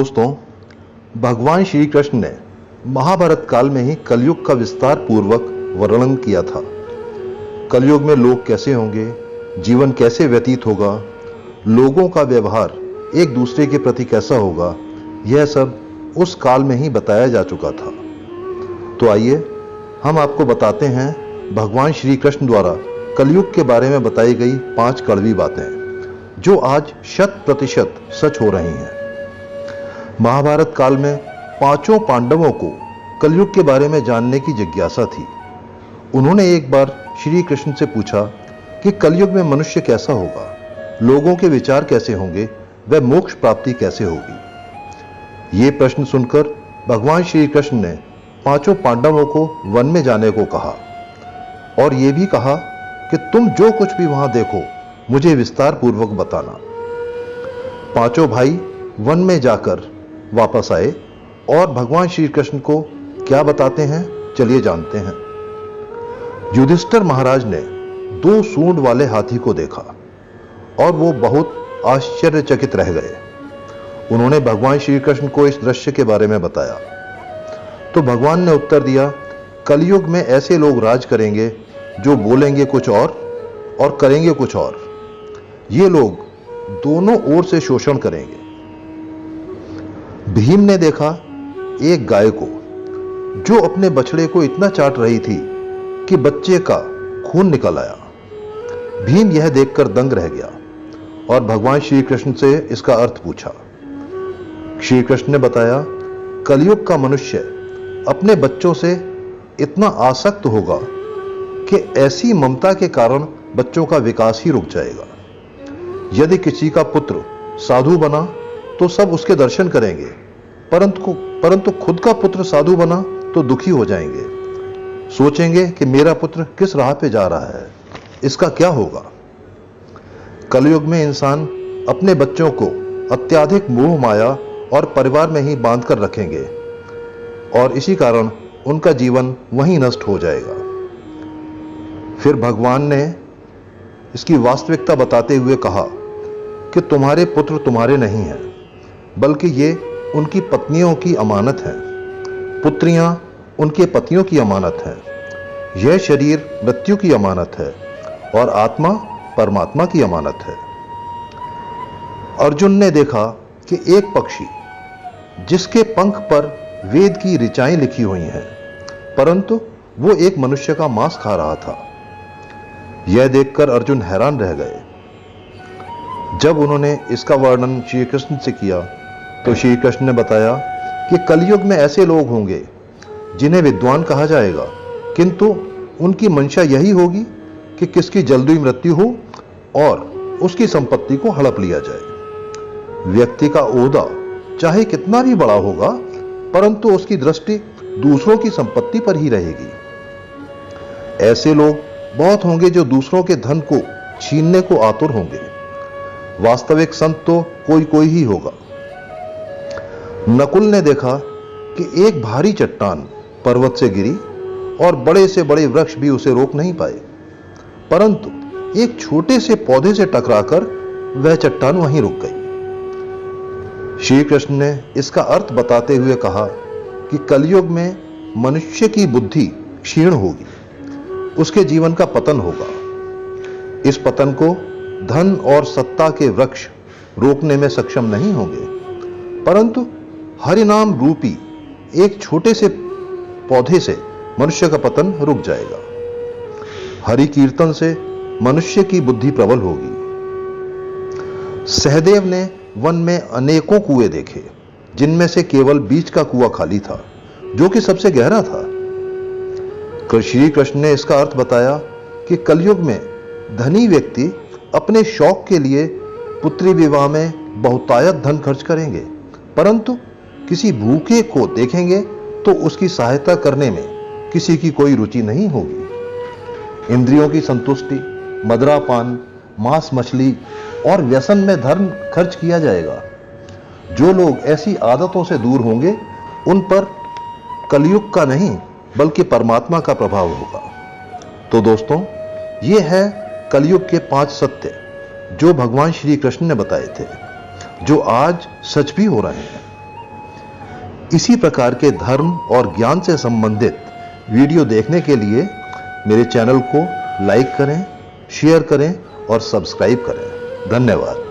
दोस्तों, भगवान श्री कृष्ण ने महाभारत काल में ही कलयुग का विस्तार पूर्वक वर्णन किया था। कलयुग में लोग कैसे होंगे, जीवन कैसे व्यतीत होगा, लोगों का व्यवहार एक दूसरे के प्रति कैसा होगा, यह सब उस काल में ही बताया जा चुका था। तो आइए हम आपको बताते हैं भगवान श्री कृष्ण द्वारा कलयुग के बारे में बताई गई 5 कड़वी बातें जो आज 100% सच हो रही हैं। महाभारत काल में 5 पांडवों को कलयुग के बारे में जानने की जिज्ञासा थी। उन्होंने एक बार श्री कृष्ण से पूछा कि कलयुग में मनुष्य कैसा होगा, लोगों के विचार कैसे होंगे, वह मोक्ष प्राप्ति कैसे होगी। ये प्रश्न सुनकर भगवान श्री कृष्ण ने 5 पांडवों को वन में जाने को कहा और यह भी कहा कि तुम जो कुछ भी वहां देखो मुझे विस्तार पूर्वक बताना। 5 भाई वन में जाकर वापस आए और भगवान श्री कृष्ण को क्या बताते हैं, चलिए जानते हैं। युधिष्ठिर महाराज ने 2 सूंड वाले हाथी को देखा और वो बहुत आश्चर्यचकित रह गए। उन्होंने भगवान श्री कृष्ण को इस दृश्य के बारे में बताया तो भगवान ने उत्तर दिया, कलयुग में ऐसे लोग राज करेंगे जो बोलेंगे कुछ और करेंगे कुछ और। ये लोग दोनों ओर से शोषण करेंगे। भीम ने देखा एक गाय को जो अपने बछड़े को इतना चाट रही थी कि बच्चे का खून निकल आया। भीम यह देखकर दंग रह गया और भगवान श्री कृष्ण से इसका अर्थ पूछा। श्री कृष्ण ने बताया, कलयुग का मनुष्य अपने बच्चों से इतना आसक्त होगा कि ऐसी ममता के कारण बच्चों का विकास ही रुक जाएगा। यदि किसी का पुत्र साधु बना तो सब उसके दर्शन करेंगे, परंतु खुद का पुत्र साधु बना तो दुखी हो जाएंगे, सोचेंगे कि मेरा पुत्र किस राह पे जा रहा है, इसका क्या होगा। कलयुग में इंसान अपने बच्चों को अत्यधिक मोह माया और परिवार में ही बांध कर रखेंगे और इसी कारण उनका जीवन वहीं नष्ट हो जाएगा। फिर भगवान ने इसकी वास्तविकता बताते हुए कहा कि तुम्हारे पुत्र तुम्हारे नहीं हैं, बल्कि ये उनकी पत्नियों की अमानत है। पुत्रियां उनके पतियों की अमानत है। यह शरीर मृत्यु की अमानत है और आत्मा परमात्मा की अमानत है। अर्जुन ने देखा कि एक पक्षी जिसके पंख पर वेद की ऋचाएं लिखी हुई हैं, परंतु वो एक मनुष्य का मांस खा रहा था। यह देखकर अर्जुन हैरान रह गए। जब उन्होंने इसका वर्णन श्री कृष्ण से किया तो श्री कृष्ण ने बताया कि कलयुग में ऐसे लोग होंगे जिन्हें विद्वान कहा जाएगा, किंतु उनकी मंशा यही होगी कि किसकी जल्दी मृत्यु हो और उसकी संपत्ति को हड़प लिया जाए। व्यक्ति का ओहदा चाहे कितना भी बड़ा होगा, परंतु उसकी दृष्टि दूसरों की संपत्ति पर ही रहेगी। ऐसे लोग बहुत होंगे जो दूसरों के धन को छीनने को आतुर होंगे। वास्तविक संत तो कोई ही होगा। नकुल ने देखा कि एक भारी चट्टान पर्वत से गिरी और बड़े से बड़े वृक्ष भी उसे रोक नहीं पाए, परंतु एक छोटे से पौधे से टकराकर वह चट्टान वहीं रुक गई। श्री कृष्ण ने इसका अर्थ बताते हुए कहा कि कलयुग में मनुष्य की बुद्धि क्षीण होगी, उसके जीवन का पतन होगा। इस पतन को धन और सत्ता के वृक्ष रोकने में सक्षम नहीं होंगे, परंतु हरिनाम रूपी एक छोटे से पौधे से मनुष्य का पतन रुक जाएगा। हरि कीर्तन से मनुष्य की बुद्धि प्रबल होगी। सहदेव ने वन में अनेकों कुएं देखे, जिनमें से केवल बीच का कुआं खाली था, जो कि सबसे गहरा था। श्री कृष्ण ने इसका अर्थ बताया कि कलयुग में धनी व्यक्ति अपने शौक के लिए पुत्री विवाह में बहुतायत धन खर्च करेंगे, परंतु किसी भूखे को देखेंगे तो उसकी सहायता करने में किसी की कोई रुचि नहीं होगी। इंद्रियों की संतुष्टि, मदिरापान, मांस मछली और व्यसन में धन खर्च किया जाएगा। जो लोग ऐसी आदतों से दूर होंगे उन पर कलयुग का नहीं बल्कि परमात्मा का प्रभाव होगा। तो दोस्तों, ये है कलयुग के 5 सत्य जो भगवान श्री कृष्ण ने बताए थे, जो आज सच भी हो रहे हैं। इसी प्रकार के धर्म और ज्ञान से संबंधित वीडियो देखने के लिए मेरे चैनल को लाइक करें, शेयर करें और सब्सक्राइब करें। धन्यवाद।